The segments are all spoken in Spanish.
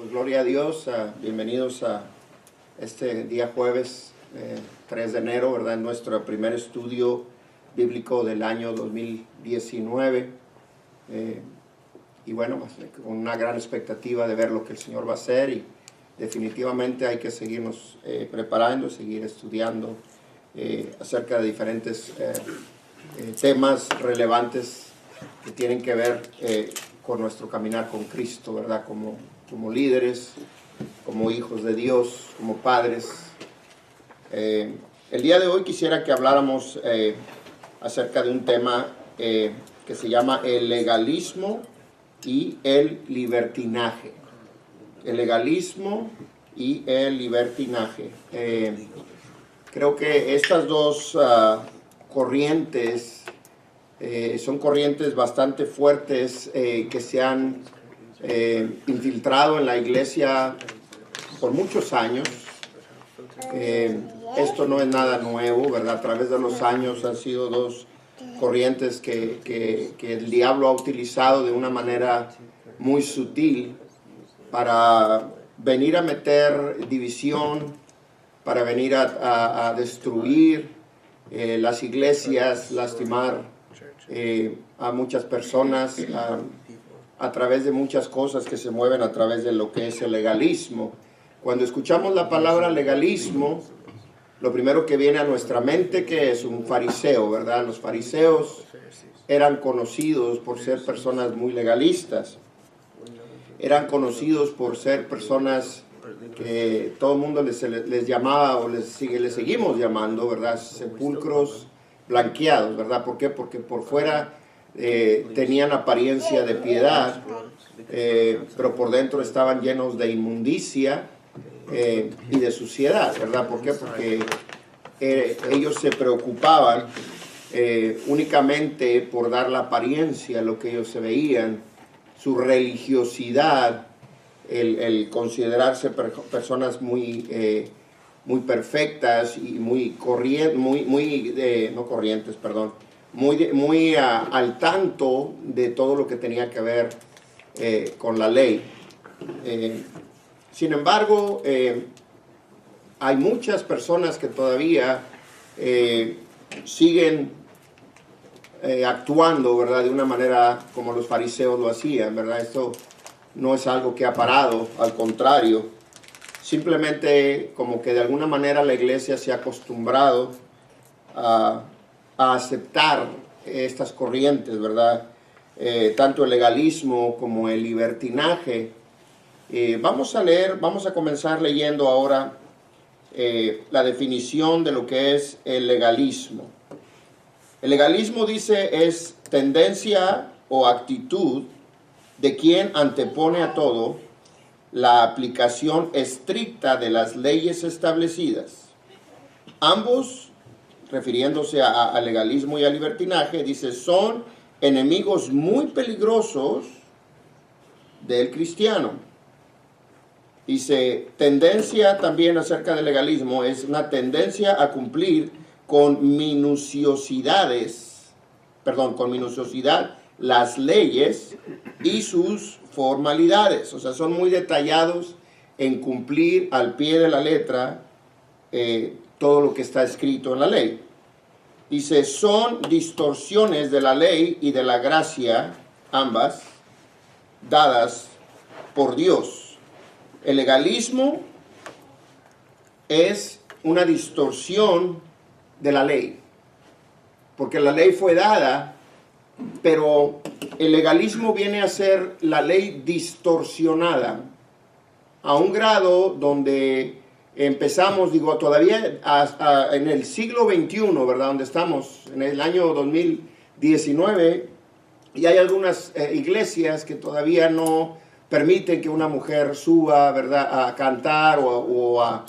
Pues gloria a Dios, bienvenidos a este día jueves 3 de enero, ¿verdad? En nuestro primer estudio bíblico del año 2019. Y bueno, con una gran expectativa de ver lo que el Señor va a hacer, y definitivamente hay que seguirnos preparando, seguir estudiando acerca de diferentes temas relevantes que tienen que ver con nuestro caminar con Cristo, ¿verdad? Como líderes, como hijos de Dios, como padres. El día de hoy quisiera que habláramos acerca de un tema que se llama el legalismo y el libertinaje. El legalismo y el libertinaje. Creo que estas dos corrientes son corrientes bastante fuertes que se han infiltrado en la iglesia por muchos años. Esto no es nada nuevo, ¿verdad? A través de los años han sido dos corrientes que el diablo ha utilizado de una manera muy sutil para venir a meter división, para venir a destruir las iglesias, lastimar a muchas personas a través de muchas cosas que se mueven a través de lo que es el legalismo. Cuando escuchamos la palabra legalismo, lo primero que viene a nuestra mente que es un fariseo, ¿verdad? Los fariseos eran conocidos por ser personas muy legalistas, eran conocidos por ser personas que todo el mundo les llamaba, o les seguimos llamando, ¿verdad? Sepulcros blanqueados, ¿verdad? ¿Por qué? Porque por fuera tenían apariencia de piedad, pero por dentro estaban llenos de inmundicia y de suciedad, ¿verdad? ¿Por qué? Porque ellos se preocupaban únicamente por dar la apariencia, lo que ellos se veían, su religiosidad, el considerarse personas muy perfectas y muy al tanto de todo lo que tenía que ver con la ley. Sin embargo, hay muchas personas que todavía siguen actuando, ¿verdad? De una manera como los fariseos lo hacían, ¿verdad? Esto no es algo que ha parado, al contrario. Simplemente como que de alguna manera la iglesia se ha acostumbrado a aceptar estas corrientes, ¿verdad? Tanto el legalismo como el libertinaje. Vamos a comenzar leyendo ahora la definición de lo que es el legalismo. El legalismo, dice, es tendencia o actitud de quien antepone a todo la aplicación estricta de las leyes establecidas. Ambos, refiriéndose al legalismo y al libertinaje, dice, son enemigos muy peligrosos del cristiano. Dice, tendencia también acerca del legalismo es una tendencia a cumplir con minuciosidad las leyes y sus formalidades. O sea, son muy detallados en cumplir al pie de la letra todo lo que está escrito en la ley. Dice, son distorsiones de la ley y de la gracia, ambas, dadas por Dios. El legalismo es una distorsión de la ley, porque la ley fue dada, pero el legalismo viene a ser la ley distorsionada a un grado donde empezamos, todavía en el siglo XXI, ¿verdad? Donde estamos, en el año 2019, y hay algunas iglesias que todavía no permiten que una mujer suba, ¿verdad?, a cantar o a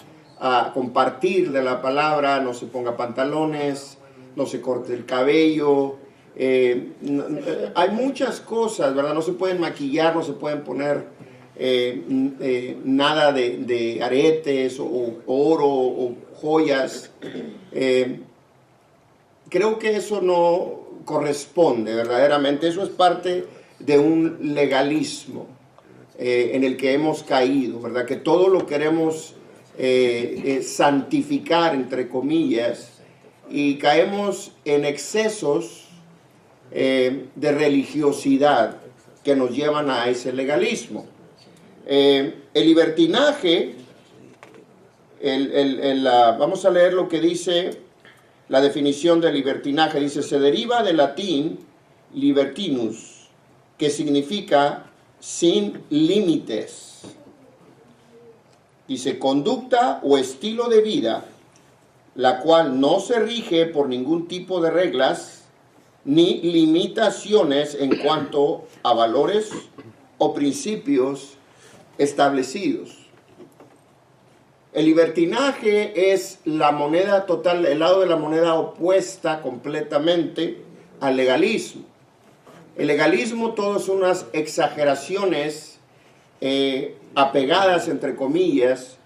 compartir de la palabra, no se ponga pantalones, no se corte el cabello. Hay muchas cosas, ¿verdad? No se pueden maquillar, no se pueden poner nada de aretes o oro o joyas. Creo que eso no corresponde verdaderamente. Eso es parte de un legalismo. en el que hemos caído, ¿verdad? Que todo lo queremos santificar, entre comillas, y caemos en excesos de religiosidad que nos llevan a ese legalismo. El libertinaje, vamos a leer lo que dice la definición de libertinaje. Dice, se deriva del latín libertinus, que significa sin límites. Dice, conducta o estilo de vida, la cual no se rige por ningún tipo de reglas ni limitaciones en cuanto a valores o principios establecidos. El libertinaje es la moneda total, el lado de la moneda opuesta completamente al legalismo. El legalismo, todas son unas exageraciones apegadas, entre comillas,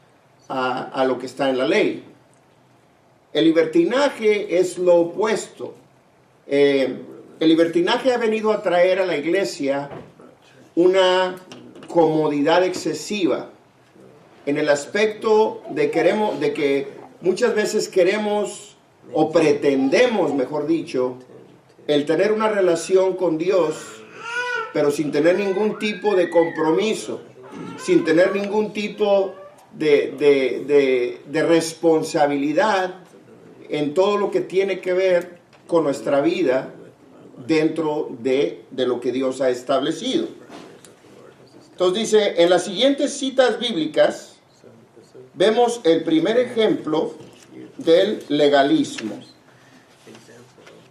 a lo que está en la ley. El libertinaje es lo opuesto. El libertinaje ha venido a traer a la iglesia una comodidad excesiva en el aspecto de que muchas veces queremos o pretendemos, mejor dicho, el tener una relación con Dios, pero sin tener ningún tipo de compromiso, sin tener ningún tipo de responsabilidad en todo lo que tiene que ver con nuestra vida dentro de lo que Dios ha establecido. Entonces dice, en las siguientes citas bíblicas vemos el primer ejemplo del legalismo.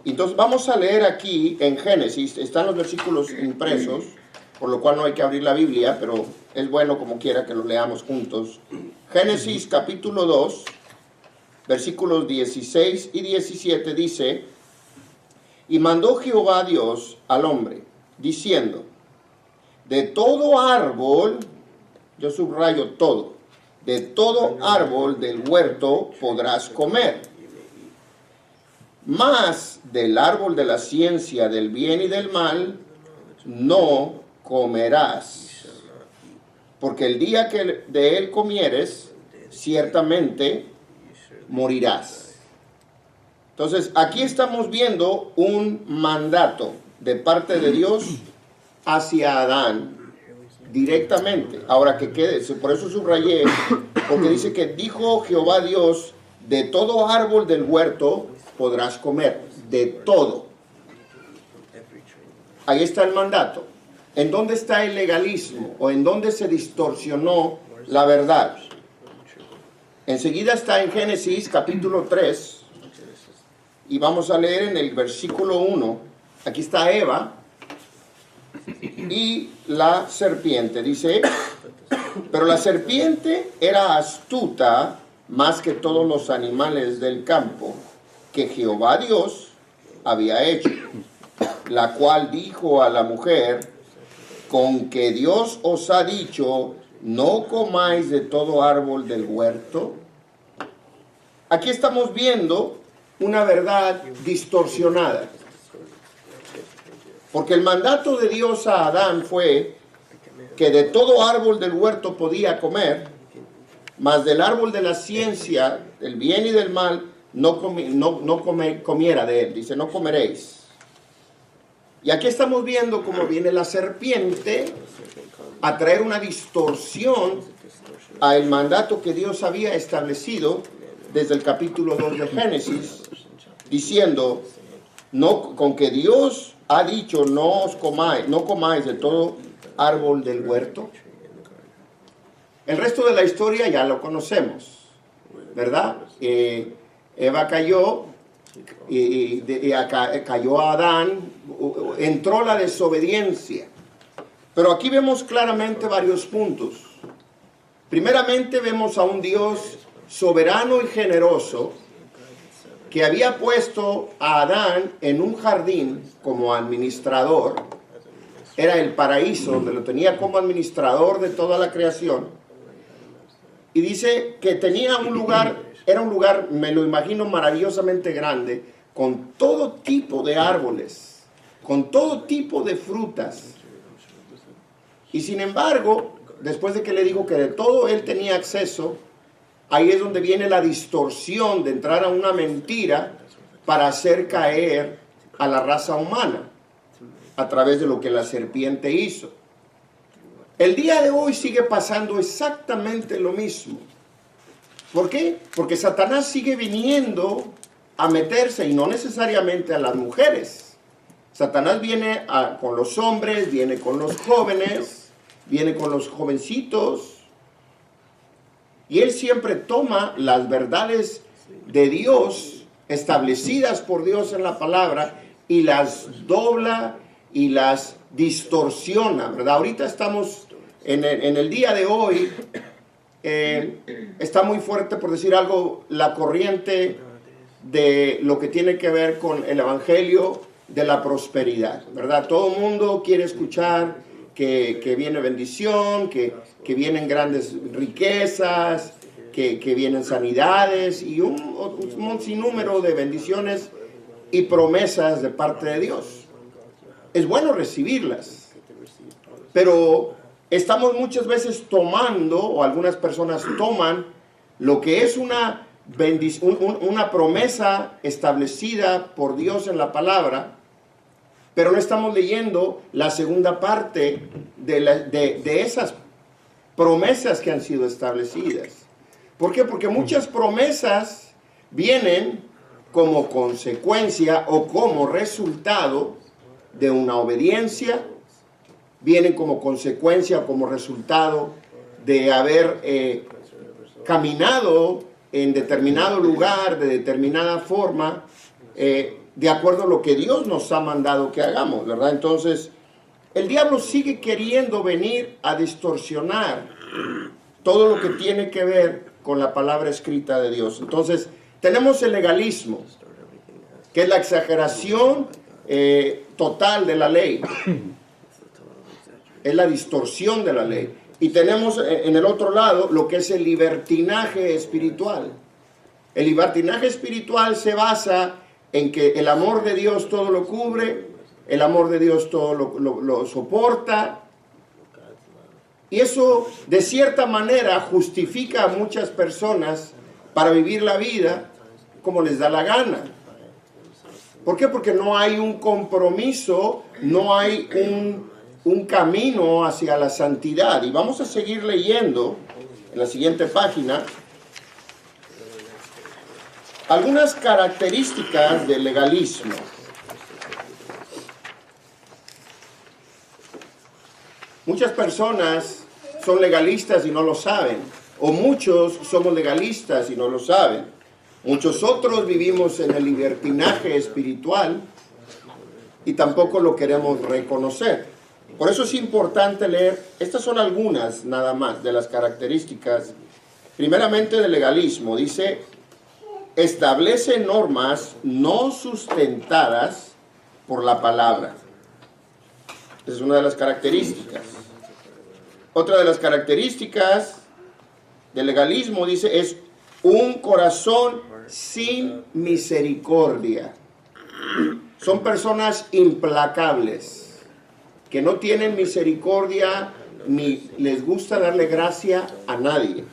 Entonces vamos a leer aquí en Génesis, están los versículos impresos, por lo cual no hay que abrir la Biblia, pero es bueno como quiera que lo leamos juntos. Génesis capítulo 2, versículos 16 y 17 dice, y mandó Jehová Dios al hombre, diciendo, de todo árbol, yo subrayo todo, de todo árbol del huerto podrás comer, mas del árbol de la ciencia del bien y del mal no comerás, porque el día que de él comieres, ciertamente morirás. Entonces, aquí estamos viendo un mandato de parte de Dios hacia Adán directamente. Ahora que quede, por eso subrayé, porque dice que dijo Jehová Dios, de todo árbol del huerto podrás comer, de todo. Ahí está el mandato. ¿En dónde está el legalismo? ¿O en dónde se distorsionó la verdad? Enseguida está en Génesis capítulo 3, y vamos a leer en el versículo 1, aquí está Eva y la serpiente, dice, pero la serpiente era astuta más que todos los animales del campo que Jehová Dios había hecho, la cual dijo a la mujer, con que Dios os ha dicho, no comáis de todo árbol del huerto. Aquí estamos viendo una verdad distorsionada, porque el mandato de Dios a Adán fue que de todo árbol del huerto podía comer, mas del árbol de la ciencia, del bien y del mal, no comiera de él. Dice, no comeréis. Y aquí estamos viendo cómo viene la serpiente a traer una distorsión al mandato que Dios había establecido desde el capítulo 2 de Génesis, diciendo, no, con que Dios ha dicho, no comáis de todo árbol del huerto. El resto de la historia ya lo conocemos, ¿verdad? Eva cayó, cayó a Adán, entró la desobediencia. Pero aquí vemos claramente varios puntos. Primeramente vemos a un Dios soberano y generoso que había puesto a Adán en un jardín como administrador. Era el paraíso, donde lo tenía como administrador de toda la creación. Y dice que tenía un lugar, era un lugar, me lo imagino, maravillosamente grande, con todo tipo de árboles, con todo tipo de frutas. Y sin embargo, después de que le dijo que de todo él tenía acceso, ahí es donde viene la distorsión de entrar a una mentira para hacer caer a la raza humana a través de lo que la serpiente hizo. El día de hoy sigue pasando exactamente lo mismo. ¿Por qué? Porque Satanás sigue viniendo a meterse, y no necesariamente a las mujeres. Satanás viene con los hombres, viene con los jóvenes, viene con los jovencitos, y él siempre toma las verdades de Dios, establecidas por Dios en la palabra, y las dobla y las distorsiona, ¿verdad? Ahorita estamos en el día de hoy, está muy fuerte, por decir algo, la corriente de lo que tiene que ver con el evangelio de la prosperidad, ¿verdad? Todo el mundo quiere escuchar que viene bendición, que vienen grandes riquezas, que vienen sanidades y un sinnúmero de bendiciones y promesas de parte de Dios. Es bueno recibirlas, pero estamos muchas veces tomando, o algunas personas toman, lo que es una promesa establecida por Dios en la palabra, pero no estamos leyendo la segunda parte de esas promesas que han sido establecidas. ¿Por qué? Porque muchas promesas vienen como consecuencia o como resultado de una obediencia, vienen como consecuencia o como resultado de haber caminado en determinado lugar, de determinada forma, de acuerdo a lo que Dios nos ha mandado que hagamos, ¿verdad? Entonces, el diablo sigue queriendo venir a distorsionar todo lo que tiene que ver con la palabra escrita de Dios. Entonces, tenemos el legalismo, que es la exageración total de la ley. Es la distorsión de la ley. Y tenemos en el otro lado lo que es el libertinaje espiritual. El libertinaje espiritual se basa en que el amor de Dios todo lo cubre, el amor de Dios todo lo soporta. Y eso, de cierta manera, justifica a muchas personas para vivir la vida como les da la gana. ¿Por qué? Porque no hay un compromiso, no hay un camino hacia la santidad. Y vamos a seguir leyendo en la siguiente página algunas características del legalismo. Muchas personas son legalistas y no lo saben, o muchos somos legalistas y no lo saben. Muchos otros vivimos en el libertinaje espiritual y tampoco lo queremos reconocer. Por eso es importante leer, estas son algunas nada más de las características, primeramente del legalismo. Dice, establece normas no sustentadas por la palabra. Esa es una de las características. Otra de las características del legalismo, dice, es un corazón sin misericordia. Son personas implacables, que no tienen misericordia ni les gusta darle gracia a nadie.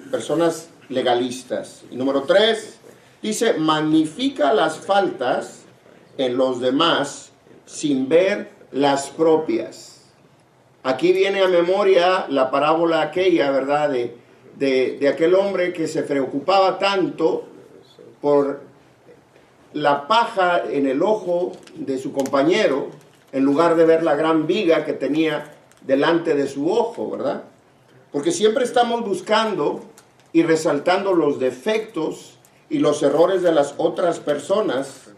Personas legalistas. Y número 3, dice, magnifica las faltas en los demás sin ver las propias. Aquí viene a memoria la parábola aquella, ¿verdad? De aquel hombre que se preocupaba tanto por la paja en el ojo de su compañero, en lugar de ver la gran viga que tenía delante de su ojo, ¿verdad? Porque siempre estamos buscando y resaltando los defectos y los errores de las otras personas,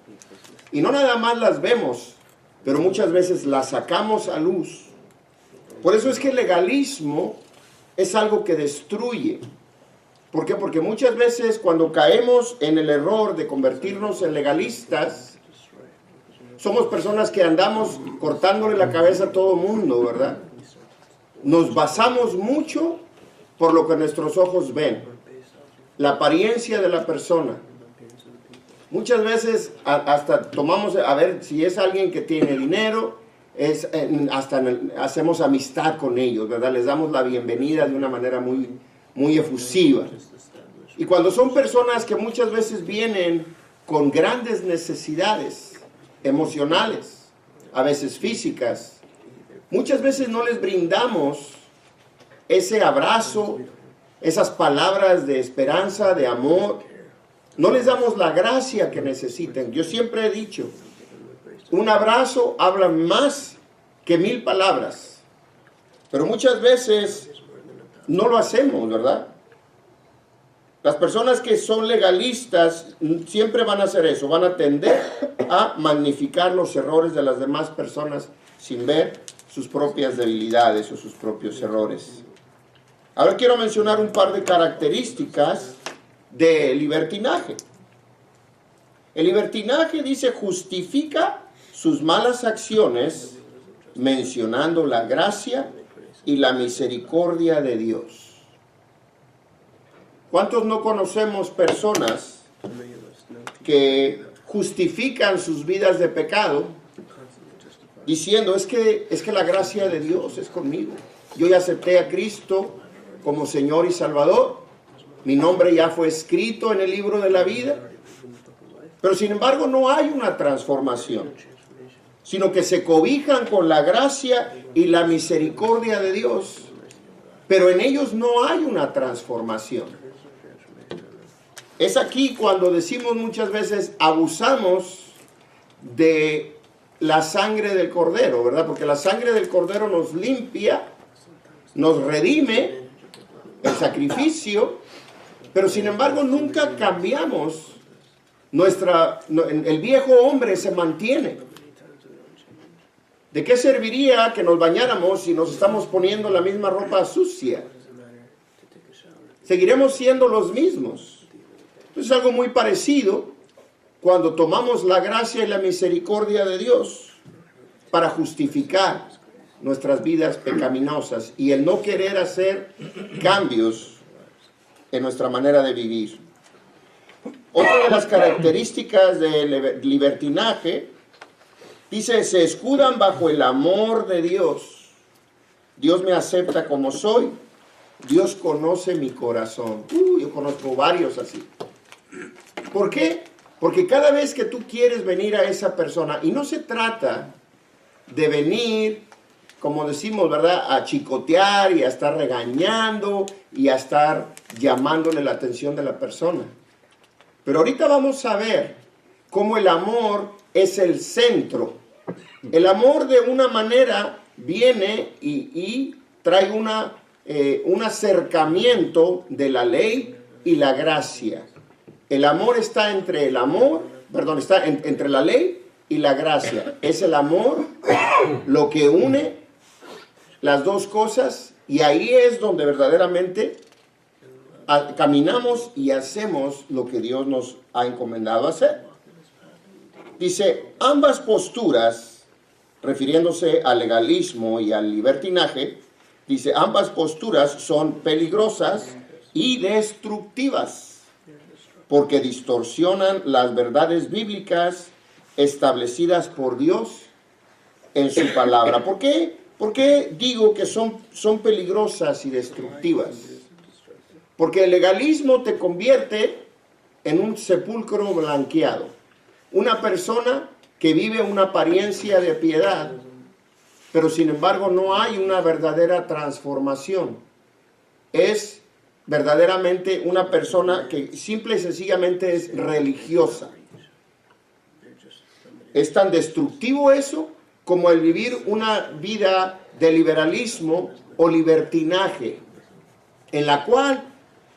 y no nada más las vemos, pero muchas veces las sacamos a luz. Por eso es que el legalismo es algo que destruye. ¿Por qué? Porque muchas veces cuando caemos en el error de convertirnos en legalistas, somos personas que andamos cortándole la cabeza a todo mundo, ¿verdad? Nos basamos mucho por lo que nuestros ojos ven, la apariencia de la persona. Muchas veces hasta tomamos a ver si es alguien que tiene dinero hacemos amistad con ellos, ¿verdad? Les damos la bienvenida de una manera muy, muy efusiva. Y cuando son personas que muchas veces vienen con grandes necesidades emocionales, a veces físicas, muchas veces no les brindamos ese abrazo, esas palabras de esperanza, de amor. No les damos la gracia que necesitan. Yo siempre he dicho, un abrazo habla más que 1000 palabras. Pero muchas veces no lo hacemos, ¿verdad? Las personas que son legalistas siempre van a hacer eso, van a tender a magnificar los errores de las demás personas sin ver sus propias debilidades o sus propios errores. Ahora quiero mencionar un par de características de libertinaje. El libertinaje, dice, justifica sus malas acciones mencionando la gracia y la misericordia de Dios. ¿Cuántos no conocemos personas que justifican sus vidas de pecado diciendo, es que la gracia de Dios es conmigo? Yo ya acepté a Cristo como Señor y Salvador. Mi nombre ya fue escrito en el libro de la vida. Pero sin embargo no hay una transformación, sino que se cobijan con la gracia y la misericordia de Dios. Pero en ellos no hay una transformación. Es aquí cuando decimos muchas veces, abusamos de la sangre del Cordero, ¿verdad? Porque la sangre del Cordero nos limpia, nos redime, el sacrificio, pero sin embargo nunca cambiamos. El viejo hombre se mantiene. ¿De qué serviría que nos bañáramos si nos estamos poniendo la misma ropa sucia? Seguiremos siendo los mismos. Es algo muy parecido cuando tomamos la gracia y la misericordia de Dios para justificar nuestras vidas pecaminosas y el no querer hacer cambios en nuestra manera de vivir. Otra de las características del libertinaje, dice, se escudan bajo el amor de Dios. Dios me acepta como soy. Dios conoce mi corazón. Yo conozco varios así. ¿Por qué? Porque cada vez que tú quieres venir a esa persona, y no se trata de venir, como decimos, ¿verdad?, a chicotear y a estar regañando y a estar llamándole la atención de la persona. Pero ahorita vamos a ver cómo el amor es el centro. El amor de una manera viene y trae un acercamiento de la ley y la gracia. El amor está entre entre la ley y la gracia. Es el amor lo que une las dos cosas, y ahí es donde verdaderamente caminamos y hacemos lo que Dios nos ha encomendado hacer. Dice, ambas posturas, refiriéndose al legalismo y al libertinaje, dice, ambas posturas son peligrosas y destructivas, porque distorsionan las verdades bíblicas establecidas por Dios en su palabra. ¿Por qué? ¿Por qué digo que son peligrosas y destructivas? Porque el legalismo te convierte en un sepulcro blanqueado. Una persona que vive una apariencia de piedad, pero sin embargo no hay una verdadera transformación. Es verdaderamente una persona que simple y sencillamente es religiosa. Es tan destructivo eso como el vivir una vida de liberalismo o libertinaje, en la cual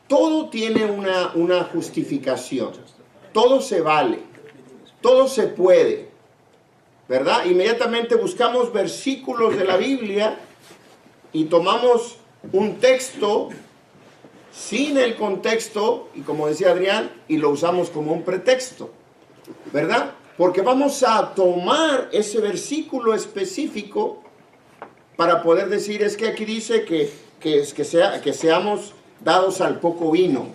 todo tiene una justificación, todo se vale, todo se puede, ¿verdad? Inmediatamente buscamos versículos de la Biblia y tomamos un texto sin el contexto, y como decía Adrián, y lo usamos como un pretexto, ¿verdad? Porque vamos a tomar ese versículo específico para poder decir, es que aquí dice que seamos dados al poco vino.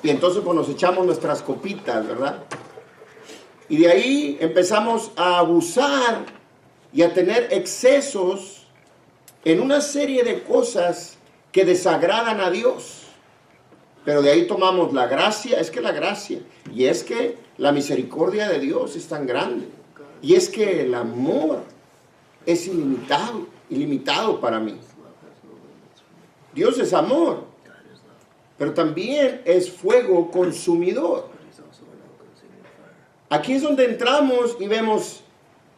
Y entonces pues nos echamos nuestras copitas, ¿verdad? Y de ahí empezamos a abusar y a tener excesos en una serie de cosas que desagradan a Dios. Pero de ahí tomamos la gracia, es que la gracia, y es que la misericordia de Dios es tan grande, y es que el amor es ilimitado para mí. Dios es amor, pero también es fuego consumidor. Aquí es donde entramos y vemos,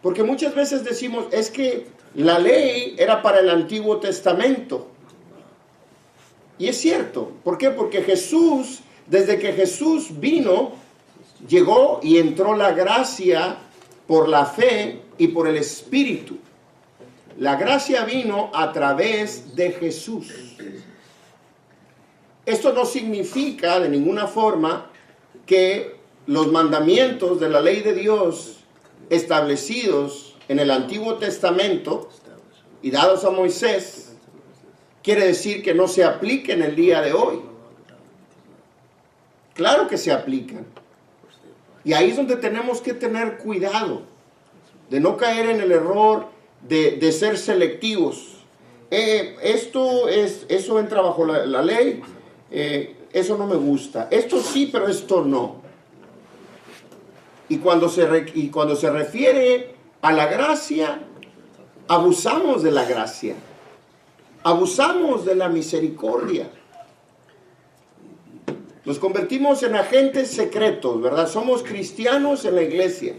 porque muchas veces decimos, es que la ley era para el Antiguo Testamento. Y es cierto, ¿por qué? Porque Jesús, desde que Jesús vino, llegó y entró la gracia por la fe y por el Espíritu. La gracia vino a través de Jesús. Esto no significa de ninguna forma que los mandamientos de la ley de Dios establecidos en el Antiguo Testamento y dados a Moisés, quiere decir que no se apliquen el día de hoy. Claro que se aplican. Y ahí es donde tenemos que tener cuidado de no caer en el error de ser selectivos. Eso entra bajo la ley, eso no me gusta. Esto sí, pero esto no. Y cuando se refiere a la gracia, abusamos de la gracia. Abusamos de la misericordia. Nos convertimos en agentes secretos, ¿verdad? Somos cristianos en la iglesia.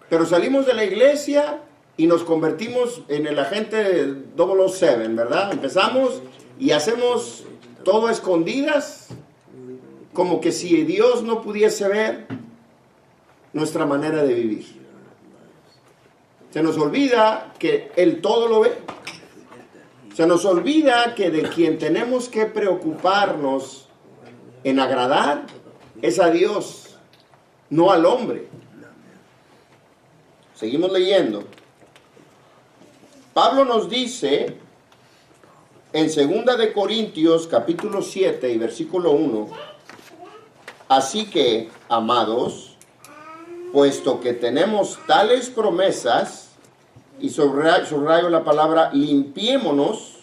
Pero salimos de la iglesia y nos convertimos en el agente 007, ¿verdad? Empezamos y hacemos todo a escondidas, como que si Dios no pudiese ver nuestra manera de vivir. Se nos olvida que Él todo lo ve. Se nos olvida que de quien tenemos que preocuparnos en agradar es a Dios, no al hombre. Seguimos leyendo. Pablo nos dice en 2 de Corintios capítulo 7 y versículo 1, así que, amados, puesto que tenemos tales promesas, y subrayo la palabra, limpiémonos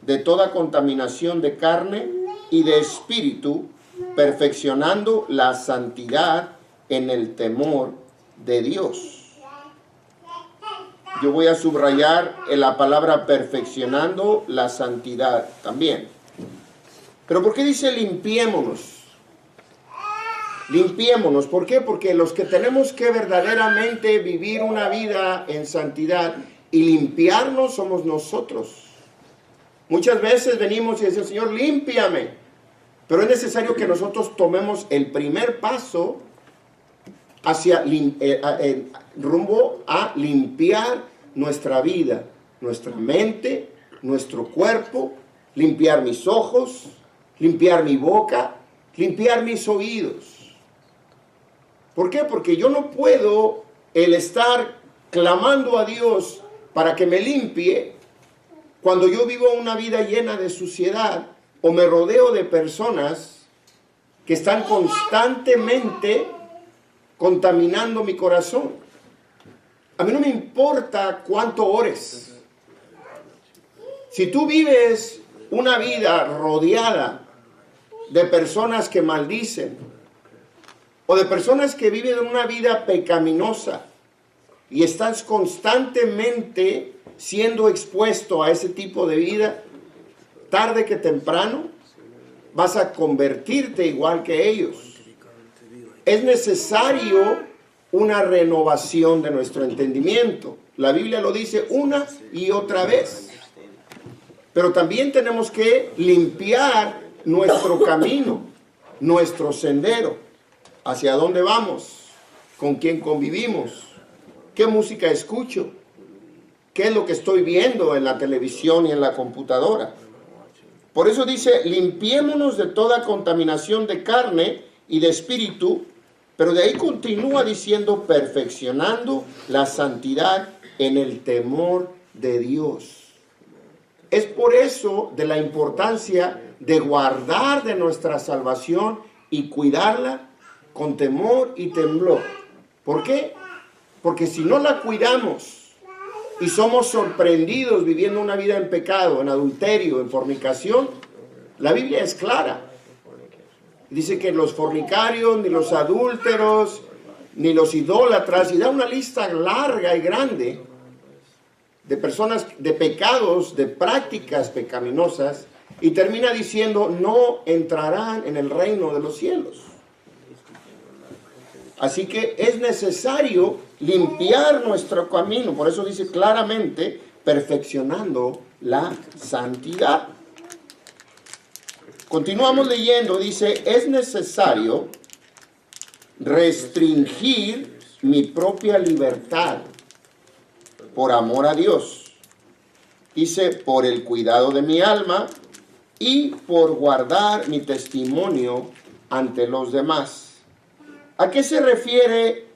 de toda contaminación de carne y de espíritu, perfeccionando la santidad en el temor de Dios. Yo voy a subrayar la palabra perfeccionando la santidad también. Pero ¿por qué dice limpiémonos? Limpiémonos, ¿por qué? Porque los que tenemos que verdaderamente vivir una vida en santidad y limpiarnos somos nosotros. Muchas veces venimos y decimos, Señor, límpiame. Pero es necesario que nosotros tomemos el primer paso hacia rumbo a limpiar nuestra vida, nuestra mente, nuestro cuerpo, limpiar mis ojos, limpiar mi boca, limpiar mis oídos. ¿Por qué? Porque yo no puedo el estar clamando a Dios para que me limpie cuando yo vivo una vida llena de suciedad o me rodeo de personas que están constantemente contaminando mi corazón. A mí no me importa cuánto ores. Si tú vives una vida rodeada de personas que maldicen, o de personas que viven una vida pecaminosa y estás constantemente siendo expuesto a ese tipo de vida, tarde que temprano vas a convertirte igual que ellos. Es necesario una renovación de nuestro entendimiento. La Biblia lo dice una y otra vez. Pero también tenemos que limpiar nuestro camino, nuestro sendero. ¿Hacia dónde vamos? ¿Con quién convivimos? ¿Qué música escucho? ¿Qué es lo que estoy viendo en la televisión y en la computadora? Por eso dice, limpiémonos de toda contaminación de carne y de espíritu, pero de ahí continúa diciendo, perfeccionando la santidad en el temor de Dios. Es por eso de la importancia de guardar de nuestra salvación y cuidarla con temor y temblor. ¿Por qué? Porque si no la cuidamos y somos sorprendidos viviendo una vida en pecado, en adulterio, en fornicación, la Biblia es clara. Dice que los fornicarios, ni los adúlteros, ni los idólatras, y da una lista larga y grande de personas, de pecados, de prácticas pecaminosas, y termina diciendo, no entrarán en el reino de los cielos. Así que es necesario limpiar nuestro camino. Por eso dice claramente, perfeccionando la santidad. Continuamos leyendo, dice, es necesario restringir mi propia libertad por amor a Dios. Dice, por el cuidado de mi alma y por guardar mi testimonio ante los demás. ¿A qué se refiere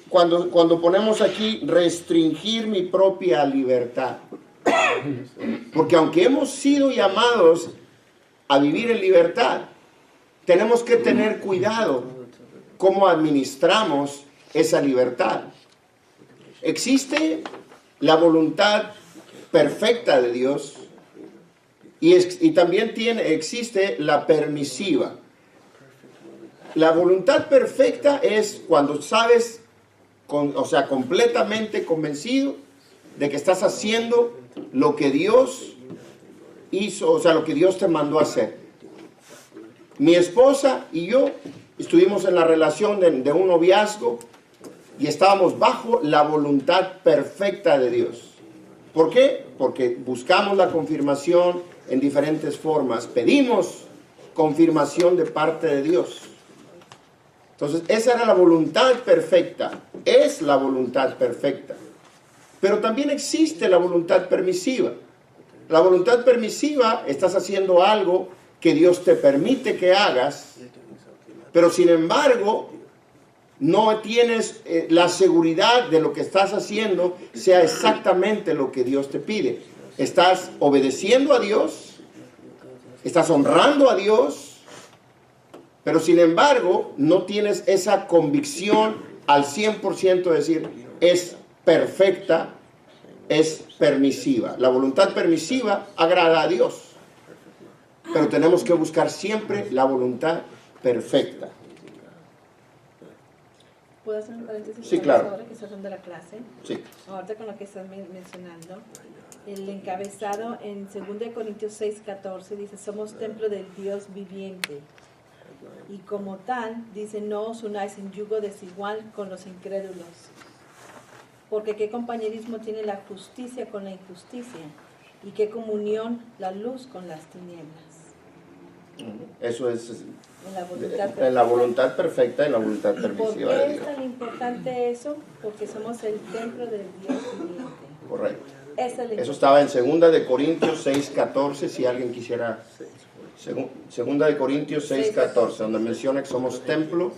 cuando ponemos aquí restringir mi propia libertad? Porque aunque hemos sido llamados a vivir en libertad, tenemos que tener cuidado cómo administramos esa libertad. Existe la voluntad perfecta de Dios y también existe la permisiva. La voluntad perfecta es cuando sabes, completamente convencido de que estás haciendo lo que Dios hizo, lo que Dios te mandó a hacer. Mi esposa y yo estuvimos en la relación de un noviazgo y estábamos bajo la voluntad perfecta de Dios. ¿Por qué? Porque buscamos la confirmación en diferentes formas. Pedimos confirmación de parte de Dios. Entonces, esa era la voluntad perfecta. Es la voluntad perfecta. Pero también existe la voluntad permisiva. La voluntad permisiva, estás haciendo algo que Dios te permite que hagas, pero sin embargo, no tienes la seguridad de lo que estás haciendo sea exactamente lo que Dios te pide. Estás obedeciendo a Dios, estás honrando a Dios, pero sin embargo, no tienes esa convicción al 100% de decir, es perfecta, es permisiva. La voluntad permisiva agrada a Dios, pero tenemos que buscar siempre la voluntad perfecta. ¿Puedo hacer un paréntesis? Sí, claro. Ahora que estás dando la clase, Sí. ahorita con lo que estás mencionando, el encabezado en 2 Corintios 6:14 dice, somos templo del Dios viviente. Y como tal, dice, no os unáis en yugo desigual con los incrédulos. Porque qué compañerismo tiene la justicia con la injusticia, y qué comunión la luz con las tinieblas. Eso es En la voluntad perfecta. En la voluntad perfecta y la voluntad ¿Y por permisiva de qué Dios. es tan importante eso? Porque somos el templo del Dios viviente. Correcto. Esa es la Eso estaba en 2 Corintios 6:14, si alguien quisiera. 2 Corintios 6:14, donde menciona que somos templo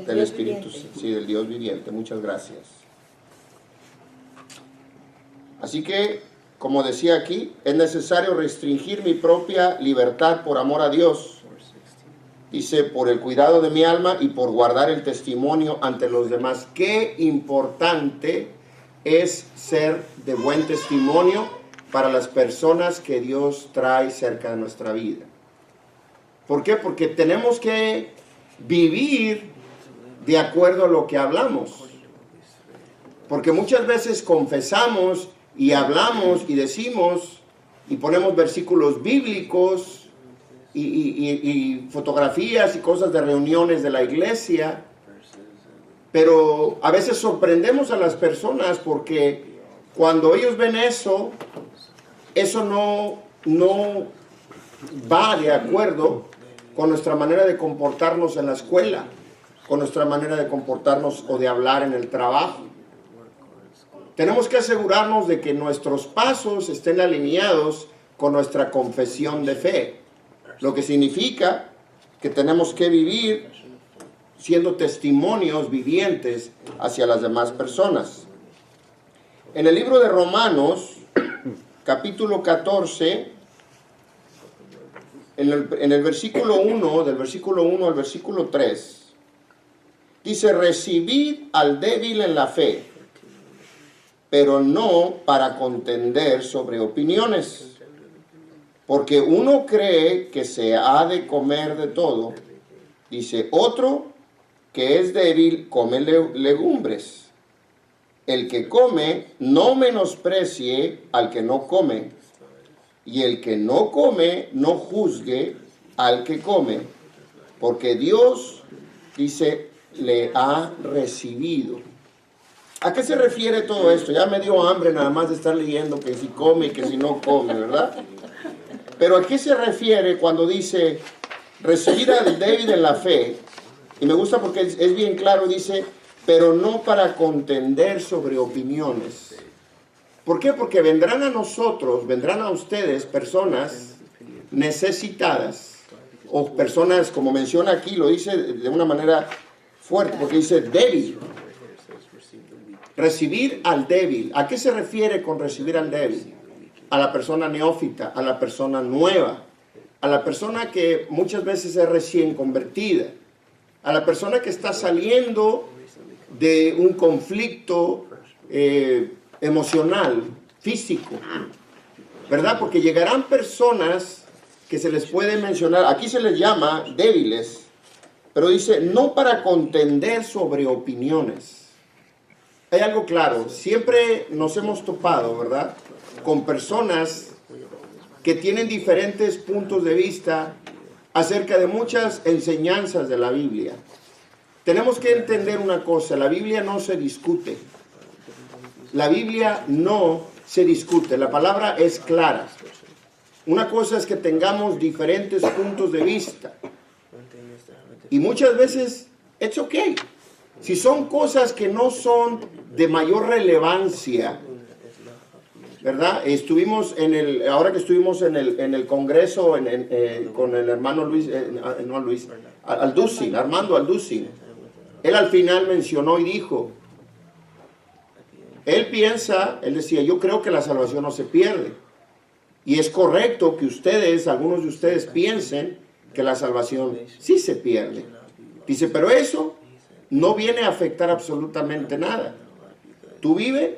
del Espíritu, sí, del Dios viviente. Muchas gracias. Así que, como decía aquí, es necesario restringir mi propia libertad por amor a Dios. Dice, por el cuidado de mi alma y por guardar el testimonio ante los demás. Qué importante es ser de buen testimonio para las personas que Dios trae cerca de nuestra vida. ¿Por qué? Porque tenemos que vivir de acuerdo a lo que hablamos. Porque muchas veces confesamos y hablamos y decimos y ponemos versículos bíblicos y fotografías y cosas de reuniones de la iglesia, pero a veces sorprendemos a las personas porque cuando ellos ven eso no va de acuerdo con nuestra manera de comportarnos en la escuela, con nuestra manera de comportarnos o de hablar en el trabajo. Tenemos que asegurarnos de que nuestros pasos estén alineados con nuestra confesión de fe, lo que significa que tenemos que vivir siendo testimonios vivientes hacia las demás personas. En el libro de Romanos, capítulo 14, en el versículo 1, del versículo 1 al versículo 3, Dice, recibid al débil en la fe, pero no para contender sobre opiniones. Porque uno cree que se ha de comer de todo. Dice, otro que es débil come legumbres. El que come no menosprecie al que no come. Y el que no come no juzgue al que come. Porque Dios, dice, le ha recibido. ¿A qué se refiere todo esto? Ya me dio hambre nada más de estar leyendo que si come y que si no come, ¿verdad? Pero ¿a qué se refiere cuando dice recibir al débil en la fe? Y me gusta porque es bien claro, dice, pero no para contender sobre opiniones. ¿Por qué? Porque vendrán a nosotros, vendrán a ustedes personas necesitadas, o personas, como menciona aquí, lo dice de una manera fuerte, porque dice débil. Recibir al débil. ¿A qué se refiere con recibir al débil? A la persona neófita, a la persona nueva, a la persona que muchas veces es recién convertida, a la persona que está saliendo de un conflicto emocional, físico, ¿verdad? Porque llegarán personas que se les puede mencionar, aquí se les llama débiles, pero dice, no para contender sobre opiniones. Hay algo claro, siempre nos hemos topado, ¿verdad?, con personas que tienen diferentes puntos de vista acerca de muchas enseñanzas de la Biblia. Tenemos que entender una cosa, la Biblia no se discute. La Biblia no se discute, la palabra es clara. Una cosa es que tengamos diferentes puntos de vista. Y muchas veces, it's okay. Si son cosas que no son de mayor relevancia, ¿verdad? Estuvimos ahora que estuvimos en el congreso con el hermano Armando Alducin. Él al final mencionó y dijo, él decía, yo creo que la salvación no se pierde. Y es correcto que algunos de ustedes piensen que la salvación sí se pierde. Dice, pero eso no viene a afectar absolutamente nada. Tú vive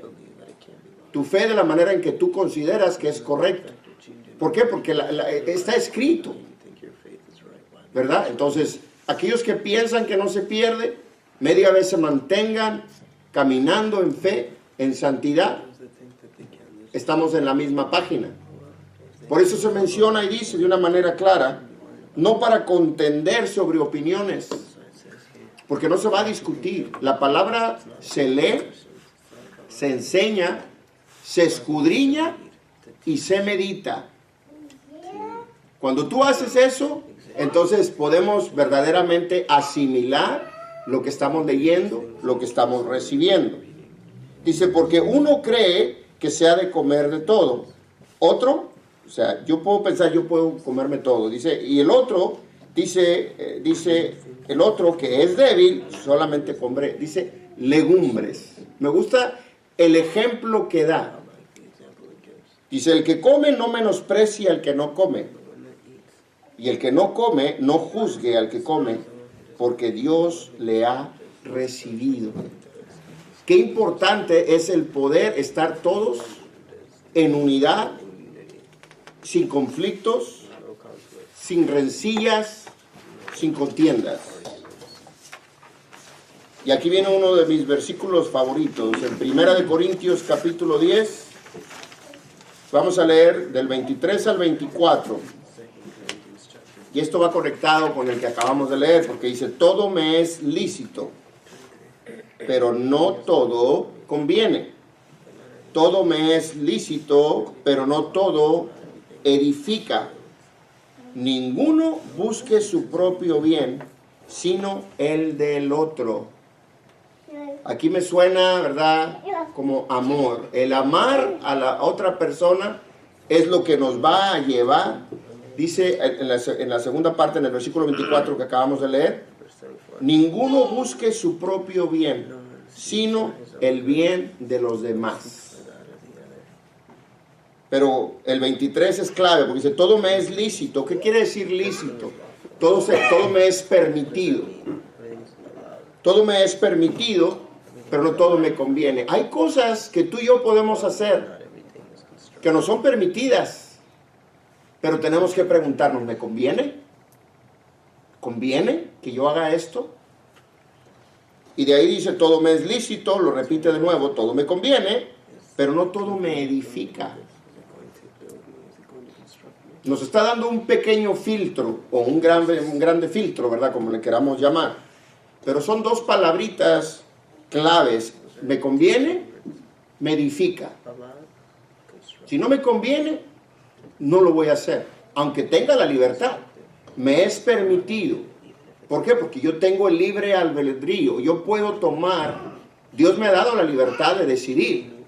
tu fe de la manera en que tú consideras que es correcto. ¿Por qué? Porque está escrito, ¿verdad? Entonces, aquellos que piensan que no se pierde, media vez se mantengan caminando en fe, en santidad, estamos en la misma página. Por eso se menciona y dice de una manera clara, no para contender sobre opiniones, porque no se va a discutir. La palabra se lee, se enseña, se escudriña y se medita. Cuando tú haces eso, entonces podemos verdaderamente asimilar lo que estamos leyendo, lo que estamos recibiendo. Dice, porque uno cree que se ha de comer de todo. Otro, o sea, yo puedo pensar, yo puedo comerme todo. Dice, y el otro, dice el otro que es débil, solamente comeré, dice, legumbres. Me gusta el ejemplo que da. Dice, el que come no menosprecia al que no come. Y el que no come no juzgue al que come, porque Dios le ha recibido. Qué importante es el poder estar todos en unidad, sin conflictos, sin rencillas, sin contiendas. Y aquí viene uno de mis versículos favoritos, en 1 Corintios capítulo 10, vamos a leer del 23 al 24. Y esto va conectado con el que acabamos de leer, porque dice, todo me es lícito, pero no todo conviene. Todo me es lícito, pero no todo edifica. Ninguno busque su propio bien, sino el del otro. Aquí me suena, ¿verdad?, como amor. El amar a la otra persona es lo que nos va a llevar. Dice en la segunda parte, en el versículo 24 que acabamos de leer, ninguno busque su propio bien, sino el bien de los demás. Pero el 23 es clave, porque dice, todo me es lícito. ¿Qué quiere decir lícito? Todo me es permitido. Todo me es permitido, pero no todo me conviene. Hay cosas que tú y yo podemos hacer que no son permitidas, pero tenemos que preguntarnos, ¿me conviene? ¿Conviene que yo haga esto? Y de ahí dice, todo me es lícito, lo repite de nuevo, todo me conviene, pero no todo me edifica. Nos está dando un pequeño filtro, o un grande filtro, ¿verdad? Como le queramos llamar. Pero son dos palabritas claves. ¿Me conviene? Me edifica. Si no me conviene, no lo voy a hacer. Aunque tenga la libertad. Me es permitido. ¿Por qué? Porque yo tengo el libre albedrío. Yo puedo tomar. Dios me ha dado la libertad de decidir.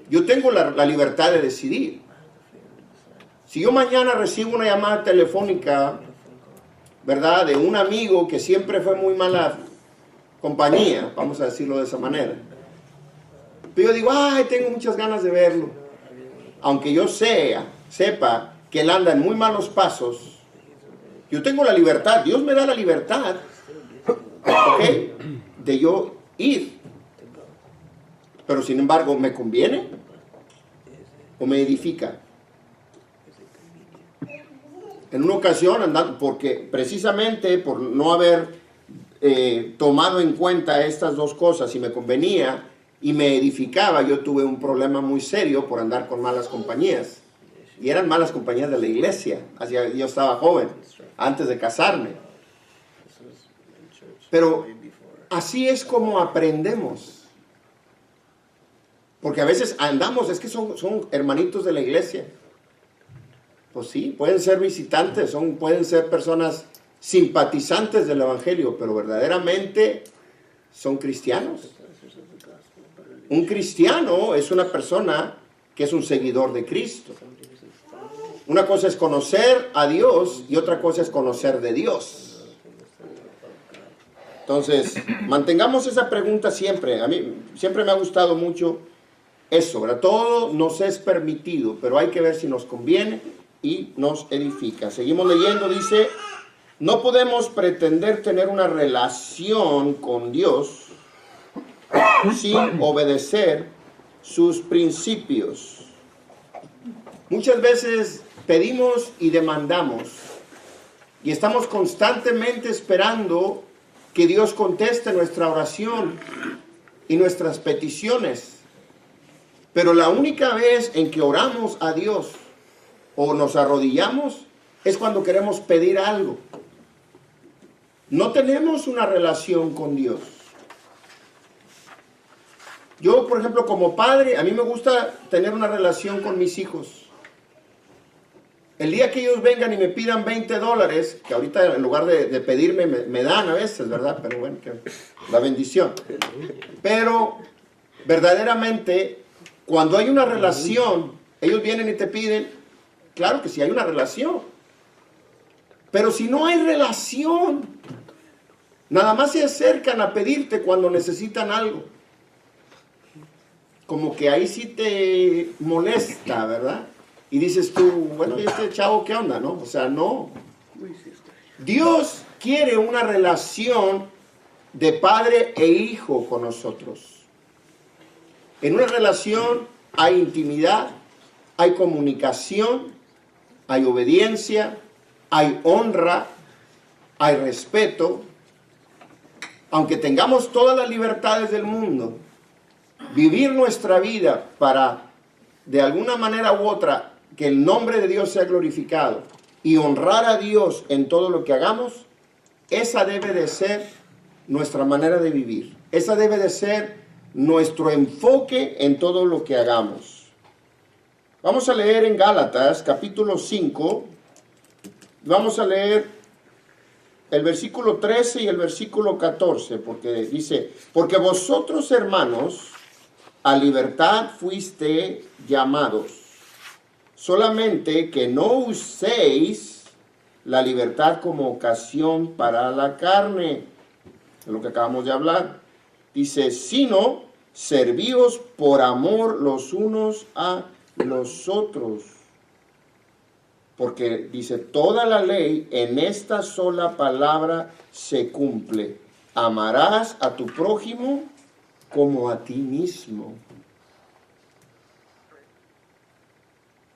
Yo tengo la libertad de decidir. Si yo mañana recibo una llamada telefónica, ¿verdad?, de un amigo que siempre fue muy mala compañía, vamos a decirlo de esa manera. Pero yo digo, ay, tengo muchas ganas de verlo. Aunque yo sepa que él anda en muy malos pasos, yo tengo la libertad, Dios me da la libertad, ¿ok?, de yo ir. Pero sin embargo, ¿me conviene o me edifica? En una ocasión, andando, porque precisamente por no haber tomado en cuenta estas dos cosas, y me convenía y me edificaba, yo tuve un problema muy serio por andar con malas compañías. Y eran malas compañías de la iglesia. Yo estaba joven, antes de casarme. Pero así es como aprendemos. Porque a veces andamos, es que son hermanitos de la iglesia. Pues sí, pueden ser visitantes, pueden ser personas simpatizantes del evangelio, pero verdaderamente son cristianos. Un cristiano es una persona que es un seguidor de Cristo. Una cosa es conocer a Dios y otra cosa es conocer de Dios. Entonces, mantengamos esa pregunta siempre. A mí siempre me ha gustado mucho eso, ¿verdad? Todo nos es permitido, pero hay que ver si nos conviene y nos edifica. Seguimos leyendo, dice, no podemos pretender tener una relación con Dios sin obedecer sus principios. Muchas veces pedimos y demandamos y estamos constantemente esperando que Dios conteste nuestra oración y nuestras peticiones. Pero la única vez en que oramos a Dios o nos arrodillamos es cuando queremos pedir algo. No tenemos una relación con Dios. Yo, por ejemplo, como padre, a mí me gusta tener una relación con mis hijos. El día que ellos vengan y me pidan $20, que ahorita en lugar de pedirme me dan a veces, ¿verdad? Pero bueno, que la bendición. Pero verdaderamente, cuando hay una relación, ellos vienen y te piden, claro que sí hay una relación. Pero si no hay relación, nada más se acercan a pedirte cuando necesitan algo. Como que ahí sí te molesta, ¿verdad? Y dices tú, bueno, ¿y este chavo qué onda, no? O sea, no. Dios quiere una relación de padre e hijo con nosotros. En una relación hay intimidad, hay comunicación, hay obediencia, hay honra, hay respeto. Aunque tengamos todas las libertades del mundo, vivir nuestra vida para, de alguna manera u otra, que el nombre de Dios sea glorificado y honrar a Dios en todo lo que hagamos, esa debe de ser nuestra manera de vivir. Esa debe de ser nuestro enfoque en todo lo que hagamos. Vamos a leer en Gálatas, capítulo 5, vamos a leer el versículo 13 y el versículo 14, porque dice, porque vosotros, hermanos, a libertad fuiste llamados, solamente que no uséis la libertad como ocasión para la carne, de lo que acabamos de hablar. Dice, sino servíos por amor los unos a los otros. porque dice, toda la ley en esta sola palabra se cumple. Amarás a tu prójimo como a ti mismo.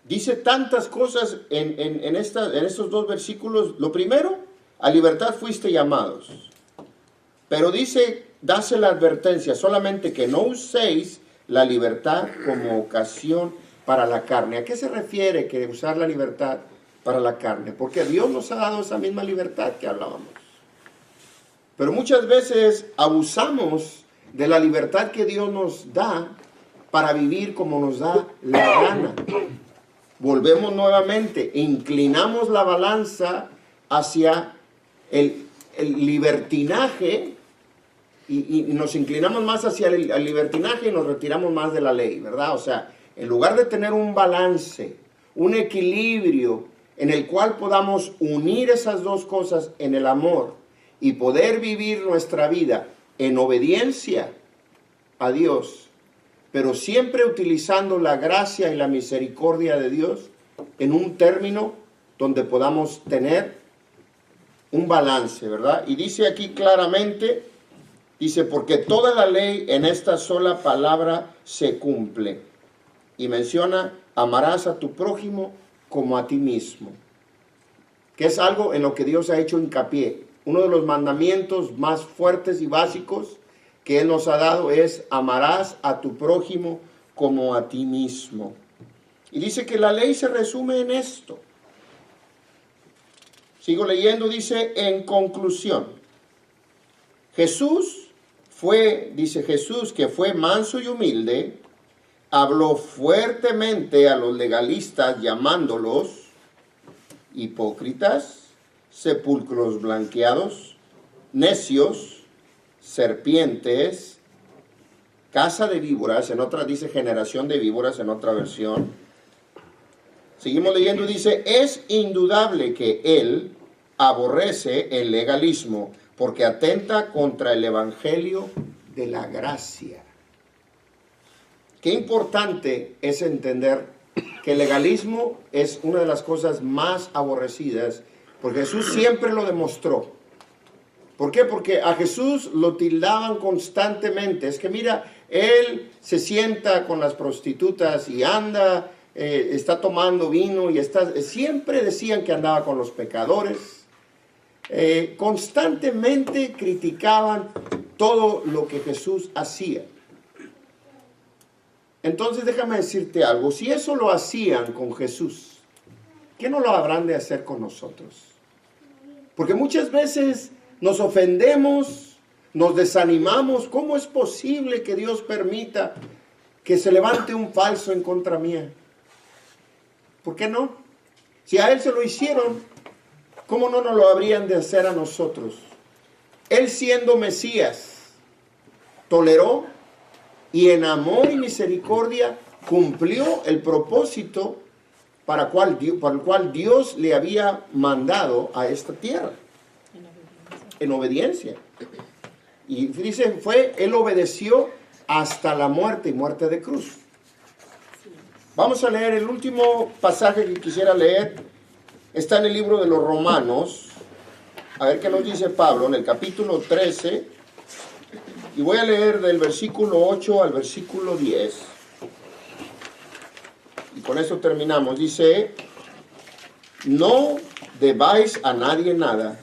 Dice tantas cosas en estos dos versículos. Lo primero, a libertad fuiste llamados. Pero dice, dase la advertencia, solamente que no uséis la libertad como ocasión para la carne. ¿A qué se refiere que usar la libertad para la carne? Porque Dios nos ha dado esa misma libertad que hablábamos. Pero muchas veces abusamos de la libertad que Dios nos da para vivir como nos da la gana. Volvemos nuevamente, inclinamos la balanza hacia el libertinaje y nos inclinamos más hacia el libertinaje y nos retiramos más de la ley, ¿verdad? O sea, en lugar de tener un balance, un equilibrio en el cual podamos unir esas dos cosas en el amor y poder vivir nuestra vida en obediencia a Dios, pero siempre utilizando la gracia y la misericordia de Dios en un término donde podamos tener un balance, ¿verdad? Y dice aquí claramente, dice, porque toda la ley en esta sola palabra se cumple. Y menciona, amarás a tu prójimo como a ti mismo, que es algo en lo que Dios ha hecho hincapié. Uno de los mandamientos más fuertes y básicos que Él nos ha dado es, amarás a tu prójimo como a ti mismo. Y dice que la ley se resume en esto. Sigo leyendo, dice, en conclusión, dice Jesús, que fue manso y humilde, habló fuertemente a los legalistas llamándolos hipócritas, sepulcros blanqueados, necios, serpientes, casa de víboras, en otra dice generación de víboras, en otra versión. Seguimos leyendo y dice, es indudable que él aborrece el legalismo porque atenta contra el evangelio de la gracia. Qué importante es entender que el legalismo es una de las cosas más aborrecidas, porque Jesús siempre lo demostró. ¿Por qué? Porque a Jesús lo tildaban constantemente. Es que mira, Él se sienta con las prostitutas y anda, está tomando vino y siempre decían que andaba con los pecadores. Constantemente criticaban todo lo que Jesús hacía. Entonces déjame decirte algo, si eso lo hacían con Jesús, ¿qué no lo habrán de hacer con nosotros? Porque muchas veces nos ofendemos, nos desanimamos. ¿Cómo es posible que Dios permita que se levante un falso en contra mía? ¿Por qué no? Si a Él se lo hicieron, ¿cómo no nos lo habrían de hacer a nosotros? Él siendo Mesías, toleró y en amor y misericordia cumplió el propósito para el cual Dios le había mandado a esta tierra. En obediencia. Y dice, Él obedeció hasta la muerte y muerte de cruz. Vamos a leer el último pasaje que quisiera leer. Está en el libro de los Romanos. A ver qué nos dice Pablo en el capítulo 13. Y voy a leer del versículo 8 al versículo 10. Y con eso terminamos. Dice, no debáis a nadie nada,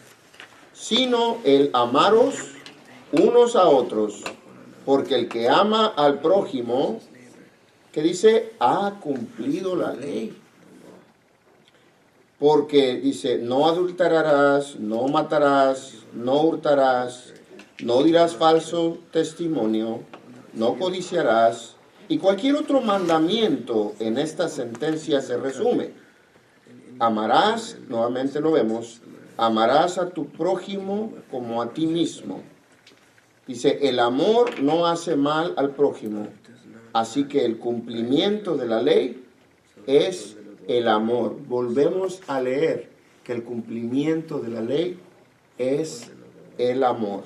sino el amaros unos a otros, porque el que ama al prójimo, que dice, ha cumplido la ley. Porque dice, no adulterarás, no matarás, no hurtarás, no dirás falso testimonio, no codiciarás, y cualquier otro mandamiento en esta sentencia se resume. Amarás, nuevamente lo vemos, amarás a tu prójimo como a ti mismo. Dice, el amor no hace mal al prójimo, así que el cumplimiento de la ley es el amor. Volvemos a leer que el cumplimiento de la ley es el amor.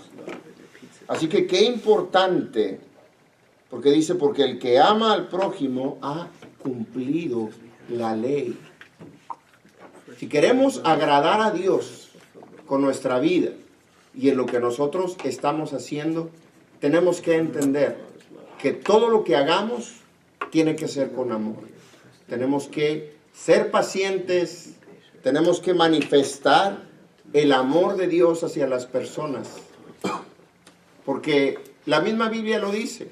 Así que qué importante, porque dice, porque el que ama al prójimo ha cumplido la ley. Si queremos agradar a Dios con nuestra vida y en lo que nosotros estamos haciendo, tenemos que entender que todo lo que hagamos tiene que ser con amor. Tenemos que ser pacientes, tenemos que manifestar el amor de Dios hacia las personas. Porque la misma Biblia lo dice.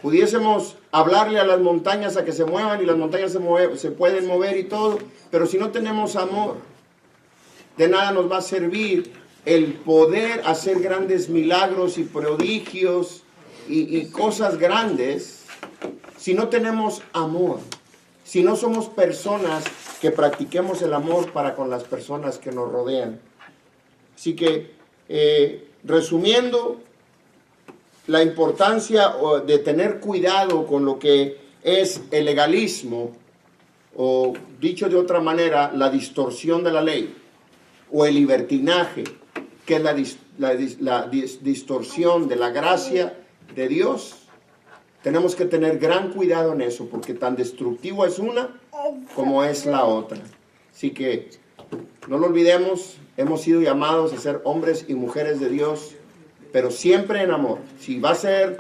Pudiésemos hablarle a las montañas a que se muevan y las montañas se pueden mover y todo, pero si no tenemos amor, de nada nos va a servir el poder hacer grandes milagros y prodigios y cosas grandes si no tenemos amor, si no somos personas que practiquemos el amor para con las personas que nos rodean. Así que, resumiendo, la importancia de tener cuidado con lo que es el legalismo, o dicho de otra manera, la distorsión de la ley, o el libertinaje, que es la distorsión de la gracia de Dios. Tenemos que tener gran cuidado en eso, porque tan destructivo es una como es la otra. Así que no lo olvidemos, hemos sido llamados a ser hombres y mujeres de Dios, pero siempre en amor. Si va a ser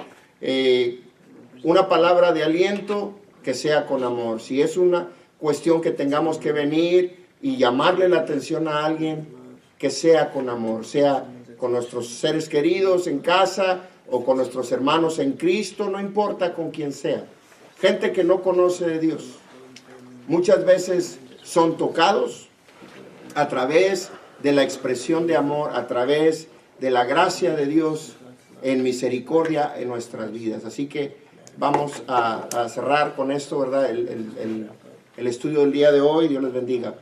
una palabra de aliento, que sea con amor. Si es una cuestión que tengamos que venir y llamarle la atención a alguien, que sea con amor, sea con nuestros seres queridos en casa o con nuestros hermanos en Cristo, no importa con quién sea. Gente que no conoce de Dios, muchas veces son tocados a través de la expresión de amor, a través de la gracia de Dios en misericordia en nuestras vidas. Así que vamos a cerrar con esto, ¿verdad? El estudio del día de hoy. Dios les bendiga.